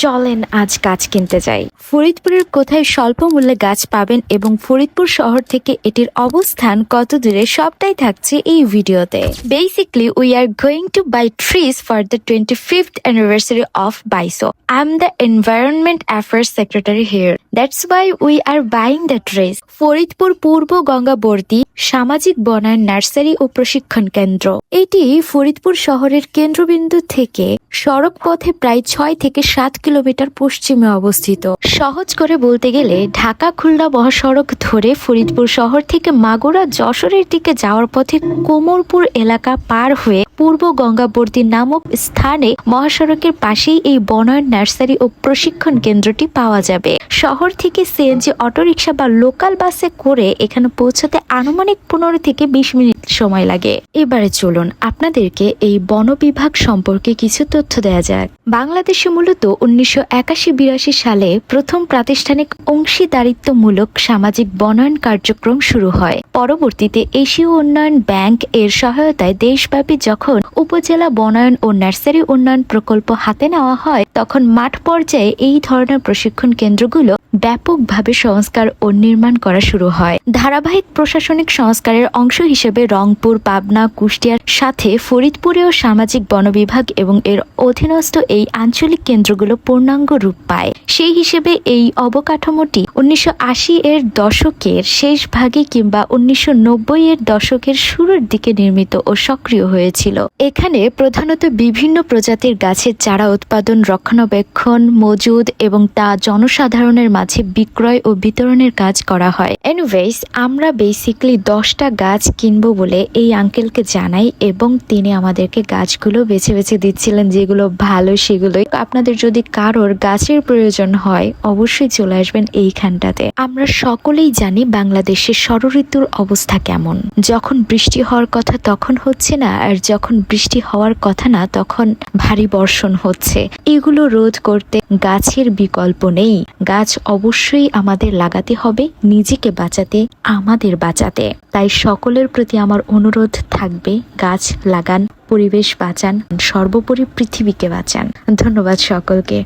চলেন আজ গাছ কিনতে যাই। ফরিদপুরের কোথায় স্বল্প মূল্যে গাছ পাবেন এবং ফরিদপুর শহর থেকে এটির অবস্থান কত দূরে সবটাই থাকছে এই ভিডিওতে। Basically we are going to buy trees for the 25th anniversary of BISO. I'm the Environment Affairs Secretary here. That's why we are buying the trees. Faridpur পূর্ব গঙ্গাবর্তী সামাজিক বনায়ন নার্সারি ও প্রশিক্ষণ কেন্দ্র। এটি ফরিদপুর শহরের কেন্দ্রবিন্দু থেকে সড়ক পথে প্রায় 6 থেকে 7 কিলোমিটার পশ্চিমে অবস্থিত। সহজ করে বলতে গেলে ঢাকা খুলনা মহাসড়ক ধরে ফরিদপুর শহর থেকে মাগুরা যশোরের দিকে যাওয়ার পথে কোমরপুর এলাকা পার হয়ে পূর্ব গঙ্গাবর্তী নামক স্থানে মহাসড়কের পাশেই এই বনায়ন নার্সারি ও প্রশিক্ষণ কেন্দ্রটি পাওয়া যাবে। শহর থেকে সিএনজি অটোরিকশা বা লোকাল বাসে করে এখানে পৌঁছাতে আনুমানিক 15 থেকে 20 মিনিট সময় লাগে। এবারে চলুন আপনাদেরকে এই বন বিভাগ সম্পর্কে কিছু তথ্য দেয়া যাক। বাংলাদেশে মূলত 1981-82 সালে প্রথম প্রাতিষ্ঠানিক অংশীদারিত্বমূলক সামাজিক বনায়ন কার্যক্রম শুরু হয়। পরবর্তীতে এশীয় উন্নয়ন ব্যাংক এর সহায়তায় দেশব্যাপী যখন উপজেলা বনায়ন ও নার্সারি উন্নয়ন প্রকল্প হাতে নেওয়া হয়, তখন মাঠ পর্যায়ে এই ধরনের প্রশিক্ষণ কেন্দ্রগুলো ব্যাপকভাবে সংস্কার ও নির্মাণ করা শুরু হয়। ধারাবাহিক প্রশাসনিক সংস্কারের অংশ হিসেবে রংপুর, পাবনা, কুষ্টিয়ার সাথে ফরিদপুরেও সামাজিক বন বিভাগ এবং এর অধীনস্থ এই আঞ্চলিক কেন্দ্রগুলো পূর্ণাঙ্গ রূপ পায়। সেই হিসেবে এই অবকাঠামোটি 1980 এর দশকের শেষ ভাগে কিংবা 1990 এর দশকের শুরুর দিকে নির্মিত ও সক্রিয় হয়েছিল। এখানে প্রধানত বিভিন্ন প্রজাতির গাছের চারা উৎপাদন, রক্ষণাবেক্ষণ, মজুদ এবং তা জনসাধারণের মাঝে বিক্রয় ও বিতরণের কাজ করা হয়। এনিওয়েজ, আমরা বেসিক্যালি 10টা গাছ কিনবো বলে এই আঙ্কেলকে জানাই এবং তিনি আমাদেরকে গাছগুলো বেছে বেছে দিচ্ছিলেন, যেগুলো ভালো সেগুলোই। আপনাদের যদি কারোর গাছের প্রয়োজন হয় অবশ্যই চলে আসবেন এইখানটাতে। আমরা সকলেই জানি বাংলাদেশের ষড়ঋতুর অবস্থা কেমন। যখন বৃষ্টি হওয়ার কথা তখন হচ্ছে না, আর যখন বৃষ্টি হওয়ার কথা না তখন ভারী বর্ষণ হচ্ছে। এগুলো রোধ করতে গাছের বিকল্প নেই। গাছ অবশ্যই আমাদের লাগাতে হবে, নিজেকে বাঁচাতে, আমাদের বাঁচাতে। তাই সকলের প্রতি আমার অনুরোধ থাকবে, গাছ লাগান, পরিবেশ বাঁচান, সর্বোপরি পৃথিবীকে বাঁচান। ধন্যবাদ সকলকে।